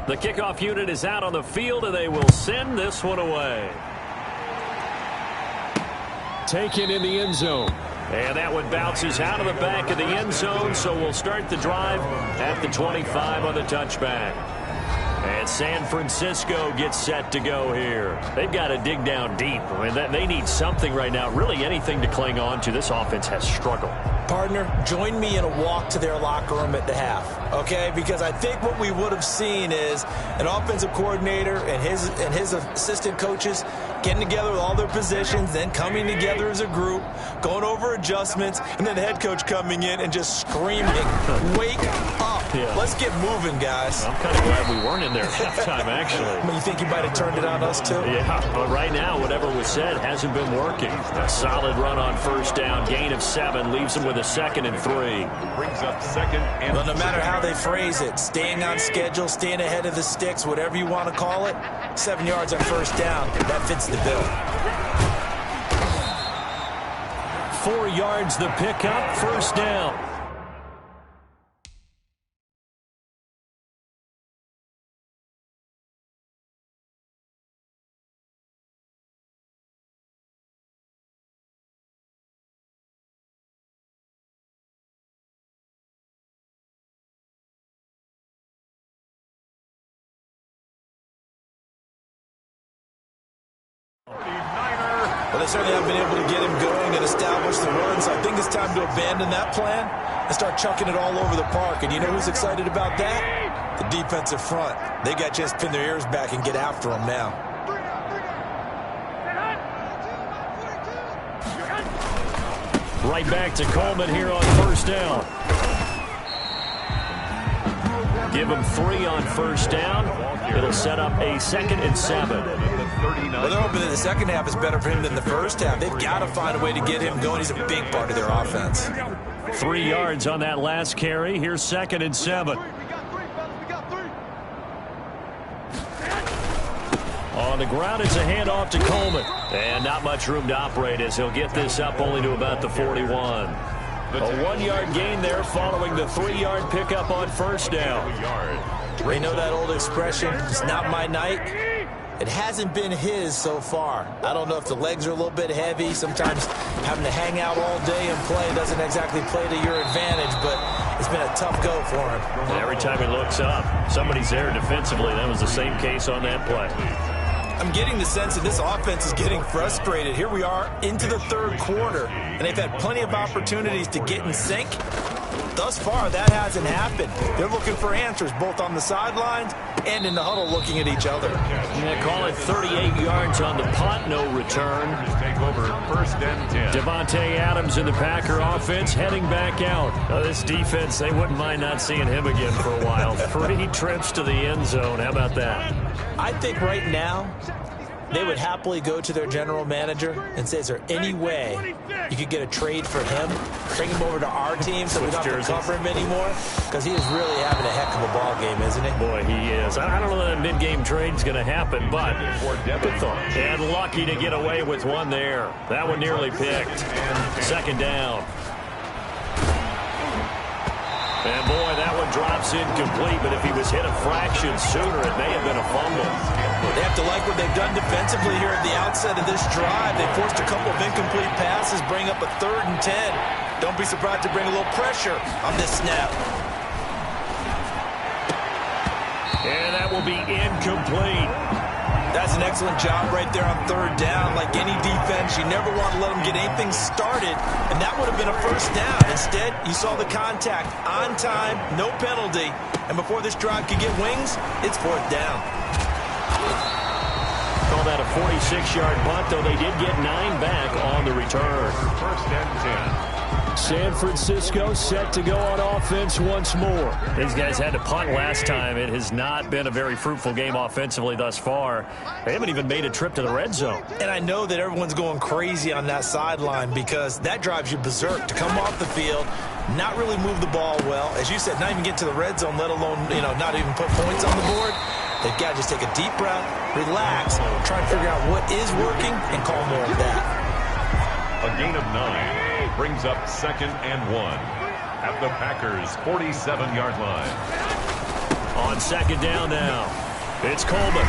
B: The kickoff unit is out on the field, and they will send this one away. Taken in the end zone. And that one bounces out of the back of the end zone, so we'll start the drive at the 25 on the touchback. And San Francisco gets set to go here. They've got to dig down deep. I mean, they need something right now, really anything to cling on to. This offense has struggled.
C: Partner, join me in a walk to their locker room at the half, okay? Because I think what we would have seen is an offensive coordinator and his assistant coaches getting together with all their positions, then coming together as a group, going over adjustments, and then the head coach coming in and just screaming, wake up. Yeah. Let's get moving, guys.
B: I'm kind of glad we weren't in there at halftime, actually.
C: You think you might have turned it on us, too?
B: Yeah, but right now, whatever was said hasn't been working. A solid run on 1st down, gain of 7, leaves them with a 2nd and 3.
A: Brings up 2nd and
C: Well, no matter how they phrase it, staying on schedule, staying ahead of the sticks, whatever you want to call it, 7 yards on 1st down, that fits the bill.
B: 4 yards the pickup, 1st down.
C: Well, they certainly haven't been able to get him going and establish the run, so I think it's time to abandon that plan and start chucking it all over the park. And you know who's excited about that? The defensive front. They got a chance to pin their ears back and get after him now.
B: Right back to Coleman here on first down. Give him 3 on first down. It'll set up a 2nd and 7.
C: Well, they're hoping that the second half is better for him than the first half. They've got to find a way to get him going. He's a big part of their offense.
B: 3 yards on that last carry. Here's 2nd and 7. On the ground, it's a handoff to Coleman. And not much room to operate as he'll get this up only to about the 41. A 1-yard gain there following the 3-yard pickup on first down.
C: We know that old expression, it's not my night. It hasn't been his so far. I don't know if the legs are a little bit heavy. Sometimes having to hang out all day and play doesn't exactly play to your advantage, but it's been a tough go for him.
B: And every time he looks up, somebody's there defensively. That was the same case on that play.
C: I'm getting the sense that this offense is getting frustrated. Here we are into the third quarter, and they've had plenty of opportunities to get in sync. Thus far, that hasn't happened. They're looking for answers both on the sidelines and in the huddle looking at each other.
B: Yeah, call it 38 yards on the punt, no return.
A: Take over 1st and 10.
B: Devontae Adams in the Packer offense heading back out. This defense, they wouldn't mind not seeing him again for a while. 3 trips to the end zone. How about that?
C: I think right now they would happily go to their general manager and say, is there any way you could get a trade for him, bring him over to our team so we don't have to cover him anymore? Because he is really having a heck of a ball game, isn't he?
B: Boy, he is. I don't know that mid-game trade's going to happen, but good thought. And lucky to get away with one there. That one nearly picked. 2nd down. And boy, that one drops incomplete, but if he was hit a fraction sooner, it may have been a fumble.
C: Well, they have to like what they've done defensively here at the outset of this drive. They forced a couple of incomplete passes, bring up a 3rd and 10. Don't be surprised to bring a little pressure on this snap.
B: And that will be incomplete.
C: That's an excellent job right there on 3rd down. Like any defense, you never want to let them get anything started, and that would have been a 1st down. Instead, you saw the contact on time, no penalty, and before this drive could get wings, it's 4th down.
B: Call that a 46-yard punt, though they did get 9 back on the return.
A: 1st and 10.
B: San Francisco set to go on offense once more. These guys had to punt last time. It has not been a very fruitful game offensively thus far. They haven't even made a trip to the red zone.
C: And I know that everyone's going crazy on that sideline because that drives you berserk to come off the field, not really move the ball well. As you said, not even get to the red zone, let alone, not even put points on the board. They've got to just take a deep breath, relax, try and figure out what is working, and call more of that.
A: A gain of 9 brings up 2nd and 1 at the Packers' 47-yard line.
B: On 2nd down now, it's Coleman.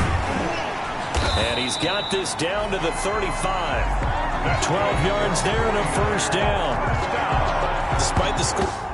B: And he's got this down to the 35. 12 yards there and a 1st down.
C: Despite the score.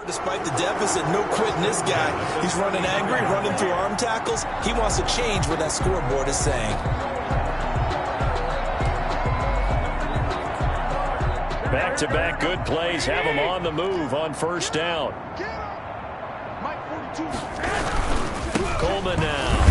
C: Despite the deficit, no quitting this guy. He's running angry, running through arm tackles. He wants to change what that scoreboard is saying.
B: Back-to-back good plays have him on the move on first down. Coleman now.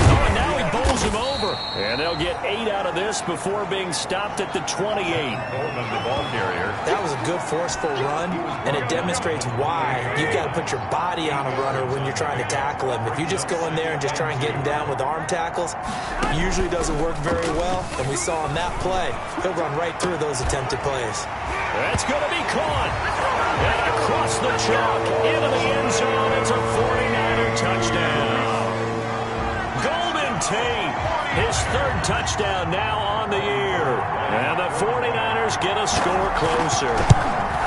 B: Oh, and now he bowls him over. And they'll get 8 out of this before being stopped at the 28.
A: Coleman, the ball carrier.
C: That was a good forceful run, and it demonstrates why you've got to put your body on a runner when you're trying to tackle him. If you just go in there and just try and get him down with arm tackles, usually doesn't work very well. And we saw in that play, he'll run right through those attempted plays.
B: That's going to be caught. And across the chalk, into the end zone. It's a 49er touchdown. Golden Tate, his third touchdown now on the year. And the 49ers get a score closer.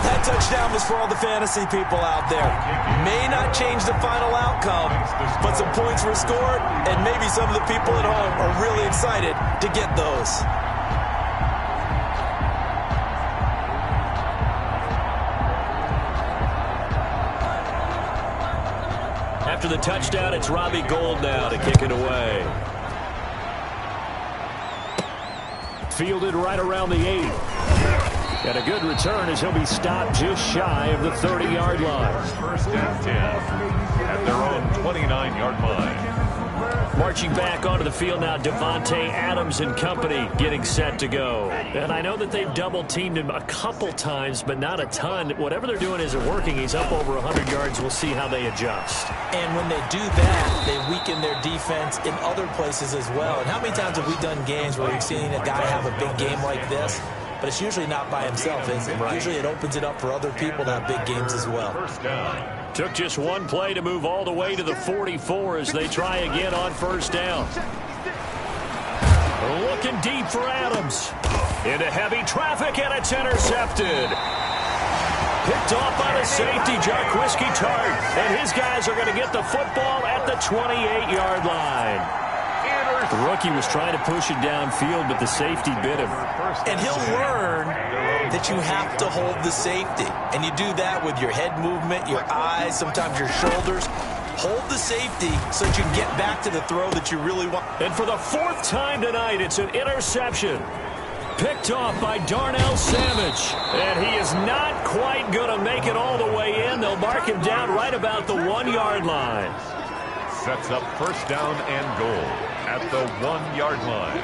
C: That touchdown was for all the fantasy people out there. May not change the final outcome, but some points were scored, and maybe some of the people at home are really excited to get those.
B: After the touchdown, it's Robbie Gould now to kick it away. Fielded right around the 8. And a good return as he'll be stopped just shy of the 30-yard line.
A: First and 10 at their own 29-yard line.
B: Marching back onto the field now, Devontae Adams and company getting set to go. And I know that they've double-teamed him a couple times, but not a ton. Whatever they're doing isn't working. He's up over 100 yards. We'll see how they adjust.
C: And when they do that, they weaken their defense in other places as well. And how many times have we done games where we've seen a guy have a big game like this? But it's usually not by himself, is it? Right. Usually it opens it up for other people to have big games as well.
A: First down.
B: Took just one play to move all the way to the 44 as they try again on first down. Looking deep for Adams. Into heavy traffic, and it's intercepted. Picked off by the safety, Jarquiski Tart. And his guys are going to get the football at the 28-yard line. The rookie was trying to push it downfield, but the safety bit him.
C: And he'll learn that you have to hold the safety. And you do that with your head movement, your eyes, sometimes your shoulders. Hold the safety so that you can get back to the throw that you really want.
B: And for the 4th time tonight, it's an interception. Picked off by Darnell Savage. And he is not quite going to make it all the way in. They'll mark him down right about the 1-yard line.
A: Sets up first down and goal at the 1-yard line.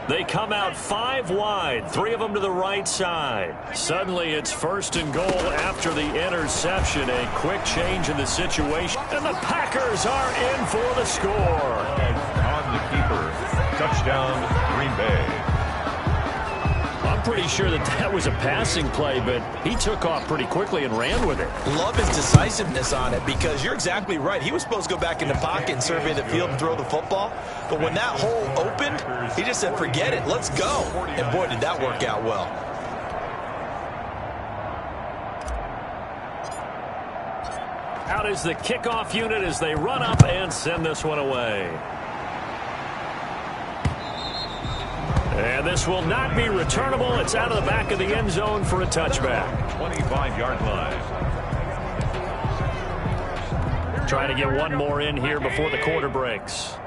B: They come out 5 wide, 3 of them to the right side. Suddenly it's first and goal after the interception. A quick change in the situation. And the Packers are in for the score.
A: On the keeper. Touchdown, Green Bay.
B: I'm pretty sure that was a passing play, but he took off pretty quickly and ran with it.
C: Love his decisiveness on it, because you're exactly right. He was supposed to go back in the pocket and survey the field and throw the football. But when that hole opened, he just said, forget it, let's go. And boy, did that work out well.
B: Out is the kickoff unit as they run up and send this one away. And this will not be returnable. It's out of the back of the end zone for a touchback.
A: 25-yard line.
B: Trying to get one more in here before the quarter breaks.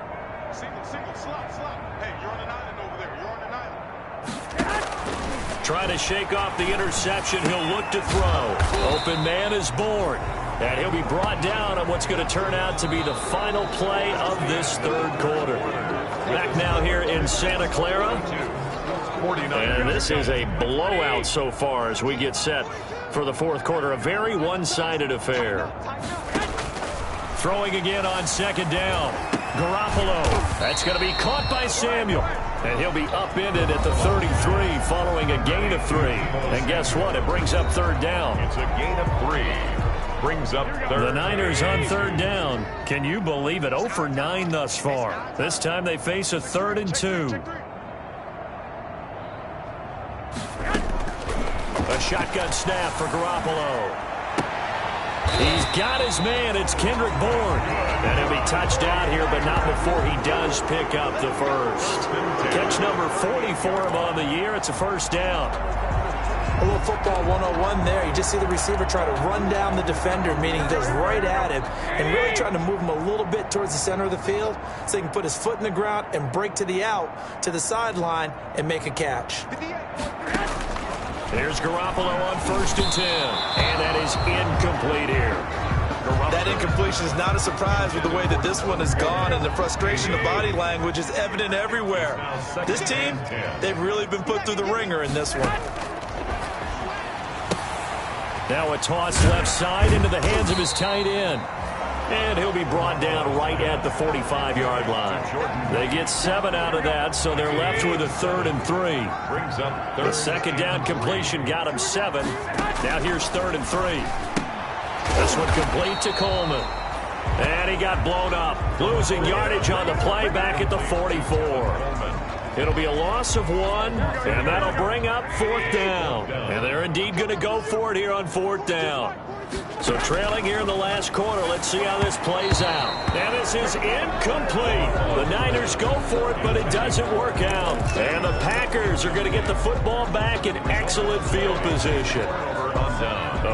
B: Trying to shake off the interception. He'll look to throw. Open man is born. And he'll be brought down on what's going to turn out to be the final play of this third quarter. Back now here in Santa Clara. And this is a blowout so far as we get set for the fourth quarter. A very one-sided affair. Throwing again on second down. Garoppolo. That's going to be caught by Samuel. And he'll be upended at the 33 following a gain of 3. And guess what? It brings up third down.
A: It's a gain of 3. Brings up third.
B: The Niners on third down. Can you believe it? 0 for 9 thus far. This time they face a 3rd and 2. A shotgun snap for Garoppolo. He's got his man. It's Kendrick Bourne. And he'll be touched down here, but not before he does pick up the first. Catch number 40 for him on the year. It's a first down.
C: A little football 101 there. You just see the receiver try to run down the defender, meaning he goes right at him and really trying to move him a little bit towards the center of the field so he can put his foot in the ground and break to the out, to the sideline, and make a catch.
B: There's Garoppolo on 1st and 10. And that is incomplete here.
C: That incompletion is not a surprise with the way that this one has gone, and the frustration, the body language is evident everywhere. This team, they've really been put through the ringer in this one.
B: Now a toss left side into the hands of his tight end. And he'll be brought down right at the 45-yard line. They get 7 out of that, so they're left with a 3rd and 3. The second down completion got him 7. Now here's 3rd and 3. This one complete to Coleman. And he got blown up, losing yardage on the play back at the 44. It'll be a loss of 1, and that'll bring up 4th down. And they're indeed going to go for it here on 4th down. So trailing here in the last quarter, let's see how this plays out. And this is incomplete. The Niners go for it, but it doesn't work out. And the Packers are going to get the football back in excellent field position.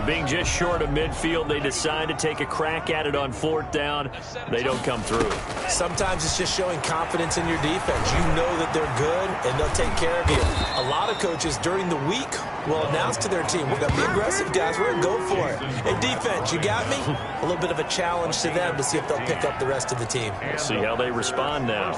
B: Being just short of midfield, they decide to take a crack at it on 4th down. They don't come through.
C: Sometimes it's just showing confidence in your defense. You know that they're good, and they'll take care of you. A lot of coaches during the week will announce to their team, we're going to be aggressive, guys. We're going to go for it. Hey, defense, you got me? A little bit of a challenge to them to see if they'll pick up the rest of the team.
B: We'll see how they respond now.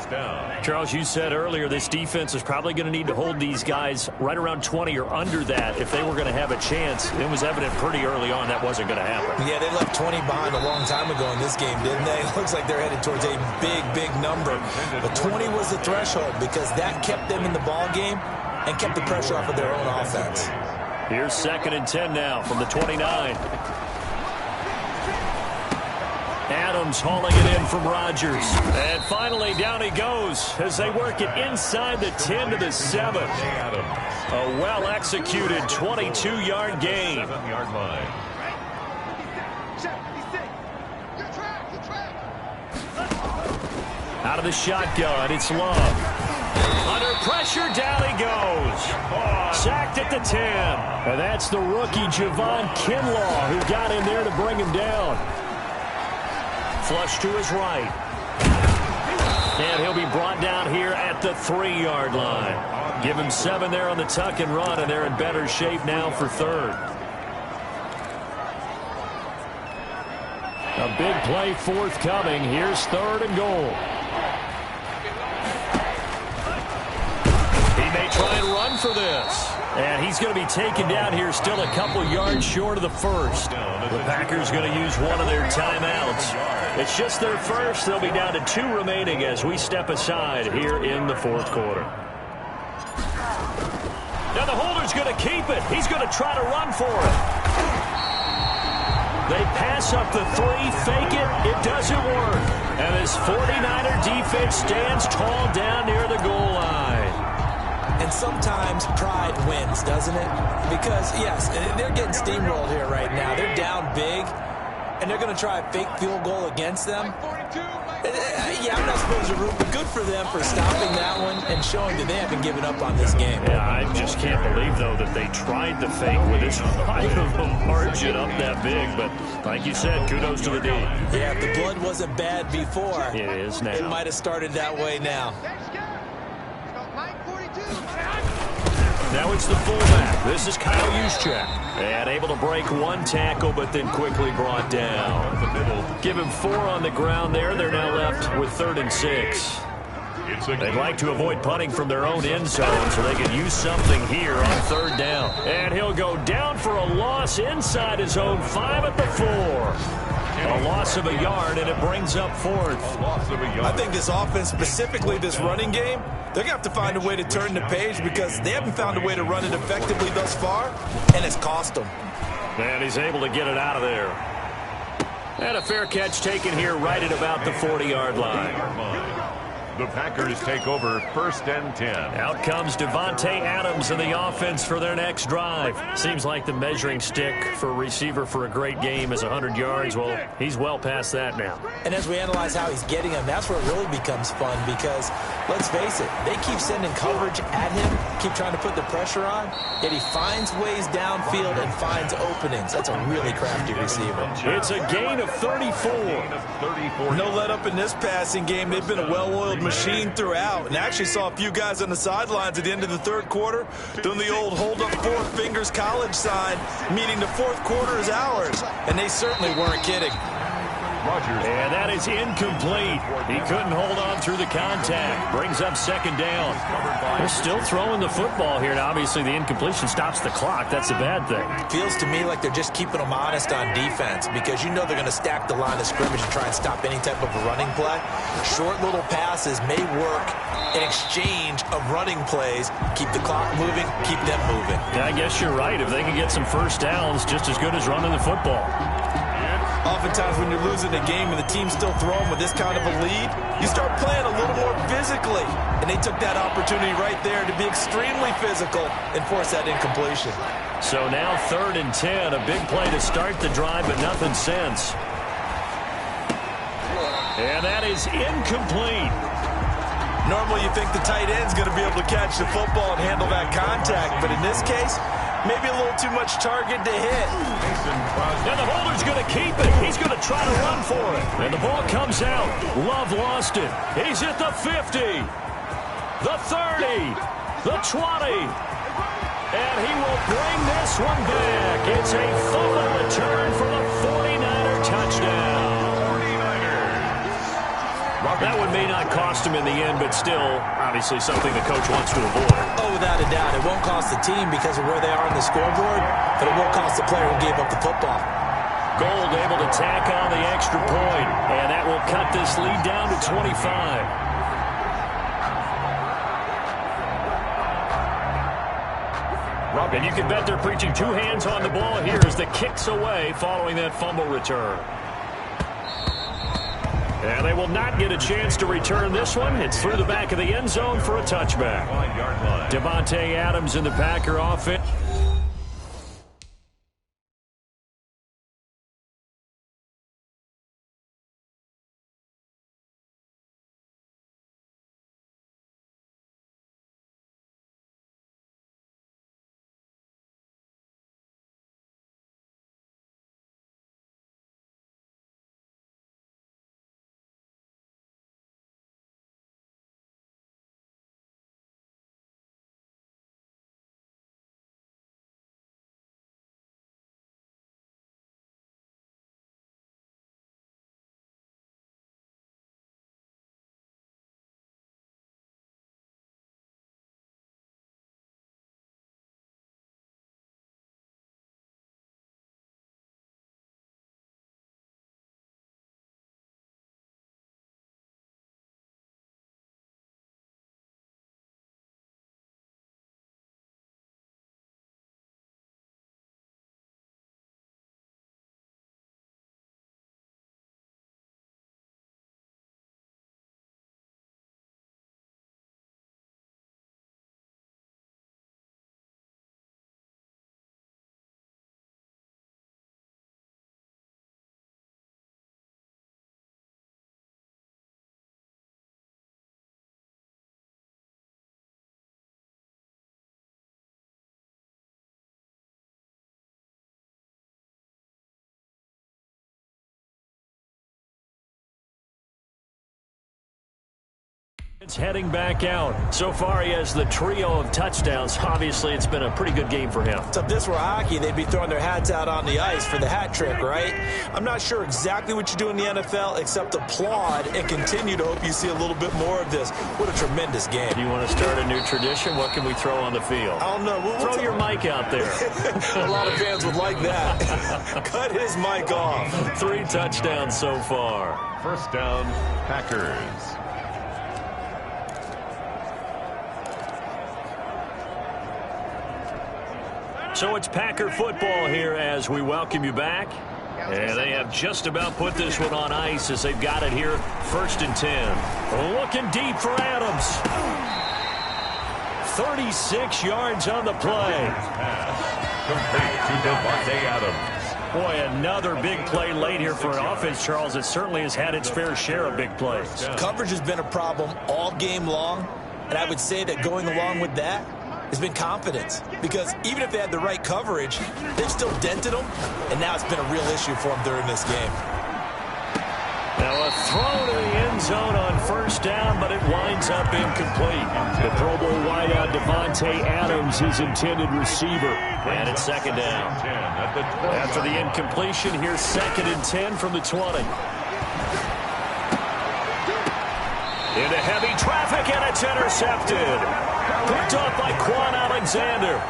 B: Charles, you said earlier this defense is probably going to need to hold these guys right around 20 or under that if they were going to have a chance. It was evident pretty early on that wasn't going to happen.
C: Yeah, they left 20 behind a long time ago in this game, didn't they? It looks like they're headed towards a big, big number. But 20 was the threshold because that kept them in the ball game and kept the pressure off of their own offense.
B: Here's 2nd and 10 now from the 29. Adams hauling it in from Rodgers. And finally down he goes as they work it inside the 10 to the 7. A well-executed 22-yard gain. Out of the shotgun, it's Love. Under pressure, down he goes. Sacked at the 10. And that's the rookie Javon Kinlaw who got in there to bring him down. Flush to his right. And he'll be brought down here at the 3-yard line. Give him 7 there on the tuck and run, and they're in better shape now for 3rd. A big play forthcoming. Here's 3rd and goal. He may try and run for this. And he's going to be taken down here still a couple yards short of the first. The Packers going to use one of their timeouts. It's just their first. They'll be down to 2 remaining as we step aside here in the 4th quarter. Now the holder's going to keep it. He's going to try to run for it. They pass up the 3, fake it. It doesn't work. And this 49er defense stands tall down near the goal line.
C: And sometimes pride wins, doesn't it? Because, yes, they're getting steamrolled here right now. They're down big, and they're going to try a fake field goal against them. Yeah, I'm not supposed to root, but good for them for stopping that one and showing that they haven't given up on this game.
B: Yeah, I just can't believe, though, that they tried the fake with this wide of a margin up that big. But like you said, kudos to the D.
C: Yeah, if the blood wasn't bad before,
B: it is now.
C: It might have started that way now.
B: Now it's the fullback. This is Kyle Juszczyk. And able to break 1 tackle, but then quickly brought down. Give him 4 on the ground there. They're now left with 3rd and 6. They'd like to avoid punting from their own end zone so they can use something here on 3rd down. And he'll go down for a loss inside his own 5 at the 4. A loss of a yard, and it brings up 4th.
C: I think this offense, specifically this running game, they're going to have to find a way to turn the page because they haven't found a way to run it effectively thus far, and it's cost them.
B: And he's able to get it out of there. And a fair catch taken here right at about the 40-yard line.
A: The Packers take over 1st and 10.
B: Out comes Davante Adams in the offense for their next drive. Seems like the measuring stick for a receiver for a great game is 100 yards. Well, he's well past that now.
C: And as we analyze how he's getting them, that's where it really becomes fun because, let's face it, they keep sending coverage at him, keep trying to put the pressure on, yet he finds ways downfield and finds openings. That's a really crafty receiver.
B: It's a gain of 34.
C: No let up in this passing game. They've been a well-oiled machine throughout, and actually saw a few guys on the sidelines at the end of the third quarter doing the old hold up 4 fingers college sign, meaning the fourth quarter is ours, and they certainly weren't kidding.
B: And that is incomplete. He couldn't hold on through the contact. Brings up 2nd down. They're still throwing the football here, and obviously the incompletion stops the clock. That's a bad thing.
C: Feels to me like they're just keeping them honest on defense because you know they're going to stack the line of scrimmage and try and stop any type of a running play. Short little passes may work in exchange of running plays. Keep the clock moving, keep them moving.
B: Yeah, I guess you're right. If they can get some first downs, just as good as running the football.
C: Oftentimes when you're losing a game and the team's still throwing with this kind of a lead, you start playing a little more physically. And they took that opportunity right there to be extremely physical and force that incompletion.
B: So now 3rd and 10, a big play to start the drive, but nothing since. And that is incomplete.
C: Normally you think the tight end's going to be able to catch the football and handle that contact, but in this case, maybe a little too much target to hit.
B: And the holder's going to keep it. He's going to try to run for it. And the ball comes out. Love lost it. He's at the 50, the 30, the 20. And he will bring this one back. It's a fumble return for the 49er touchdown. That one may not cost him in the end, but still, obviously something the coach wants to avoid.
C: Oh, without a doubt. It won't cost the team because of where they are on the scoreboard, but it will cost the player who gave up the football.
B: Gold able to tack on the extra point, and that will cut this lead down to 25. And you can bet they're preaching 2 hands on the ball here as the kick's away following that fumble return. And they will not get a chance to return this one. It's through the back of the end zone for a touchback. Davante Adams in the Packer offense. It's heading back out. So far, he has the trio of touchdowns. Obviously, it's been a pretty good game for him.
C: So if this were hockey, they'd be throwing their hats out on the ice for the hat trick, right? I'm not sure exactly what you do in the NFL except applaud and continue to hope you see a little bit more of this. What a tremendous game.
B: Do you want to start a new tradition? What can we throw on the field?
C: I don't know. We'll
B: throw your mic out there.
C: A lot of fans would like that. Cut his mic off.
B: 3 touchdowns so far.
A: 1st down, Packers.
B: So it's Packer football here as we welcome you back. And they have just about put this one on ice as they've got it here, 1st and 10. Looking deep for Adams. 36 yards on the play.
A: Complete to Devontae Adams.
B: Boy, another big play late here for an offense, Charles. It certainly has had its fair share of big plays.
C: Coverage has been a problem all game long, and I would say that going along with that has been confidence, because even if they had the right coverage, they've still dented them, and now it's been a real issue for them during this game.
B: Now a throw to the end zone on 1st down, but it winds up incomplete. The Pro Bowl wideout Devontae Adams is intended receiver. And it's 2nd down. After the incompletion, here's 2nd and 10 from the 20. Into heavy traffic, and it's intercepted. Picked off by Quan Alexander.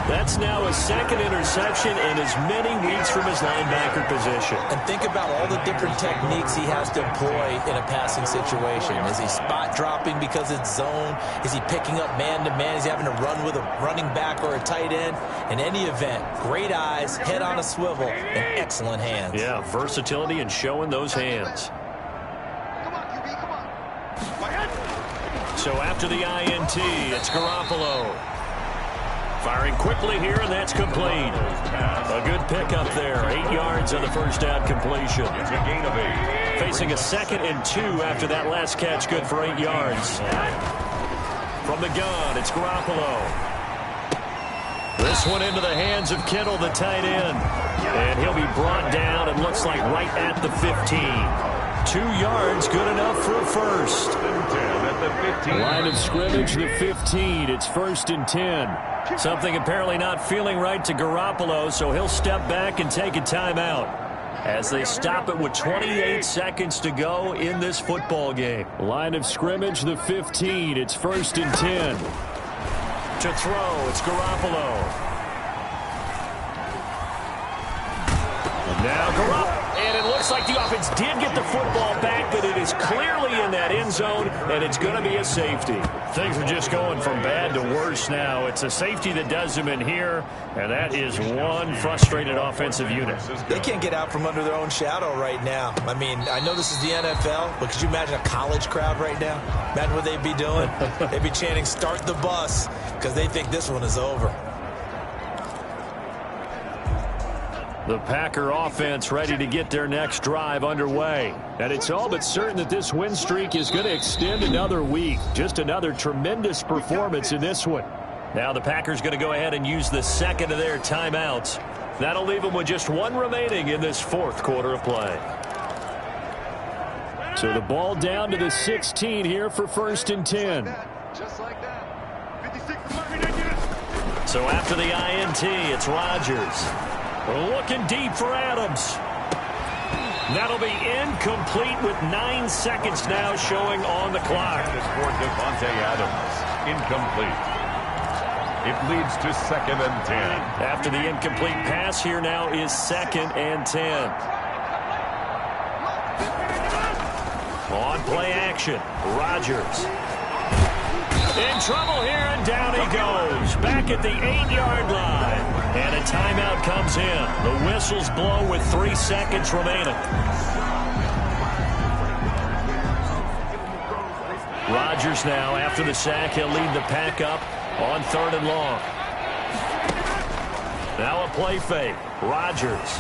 B: That's now his 2nd interception in as many weeks from his linebacker position.
C: And think about all the different techniques he has to employ in a passing situation. Is he spot dropping because it's zone? Is he picking up man-to-man? Is he having to run with a running back or a tight end? In any event, great eyes, head on a swivel, and excellent hands.
B: Yeah, versatility and showing those hands. So after the INT, it's Garoppolo. Firing quickly here, and that's complete. A good pickup there. 8 yards on the 1st down completion.
A: It's a gain of 8.
B: Facing a 2nd and 2 after that last catch, good for 8 yards. From the gun, it's Garoppolo. This one into the hands of Kittle, the tight end. And he'll be brought down, it looks like right at the 15. 2 yards, good enough for a first. Line of scrimmage, the 15. It's 1st and 10. Something apparently not feeling right to Garoppolo, so he'll step back and take a timeout as they stop it with 28 seconds to go in this football game. Line of scrimmage, the 15. It's 1st and 10. To throw, it's Garoppolo. Now Garoppolo. And it looks like the offense did get the football back, but it is clearly in that end zone, and it's going to be a safety. Things are just going from bad to worse now. It's a safety that does them in here, and that is one frustrated offensive unit.
C: They can't get out from under their own shadow right now. I mean, I know this is the NFL, but could you imagine a college crowd right now? Imagine what they'd be doing. They'd be chanting, "Start the bus," because they think this one is over.
B: The Packer offense ready to get their next drive underway. And it's all but certain that this win streak is going to extend another week. Just another tremendous performance in this one. Now the Packers going to go ahead and use the 2nd of their timeouts. That'll leave them with just 1 remaining in this 4th quarter of play. So the ball down to the 16 here for 1st and 10. So after the INT, it's Rodgers. Looking deep for Adams. That'll be incomplete with 9 seconds now showing on the clock.
A: This for Devontae Adams. Incomplete. It leads to 2nd and 10.
B: After the incomplete pass, here now is 2nd and 10. On play action, Rodgers. In trouble here, and down he goes. Back at the 8-yard line. And a timeout comes in. The whistles blow with 3 seconds remaining. Rodgers now, after the sack, he'll lead the pack up on 3rd and long. Now a play fake. Rodgers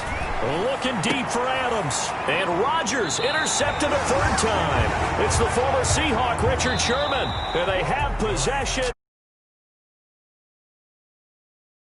B: looking deep for Adams. And Rodgers intercepted a 3rd time. It's the former Seahawk, Richard Sherman. And they have possession.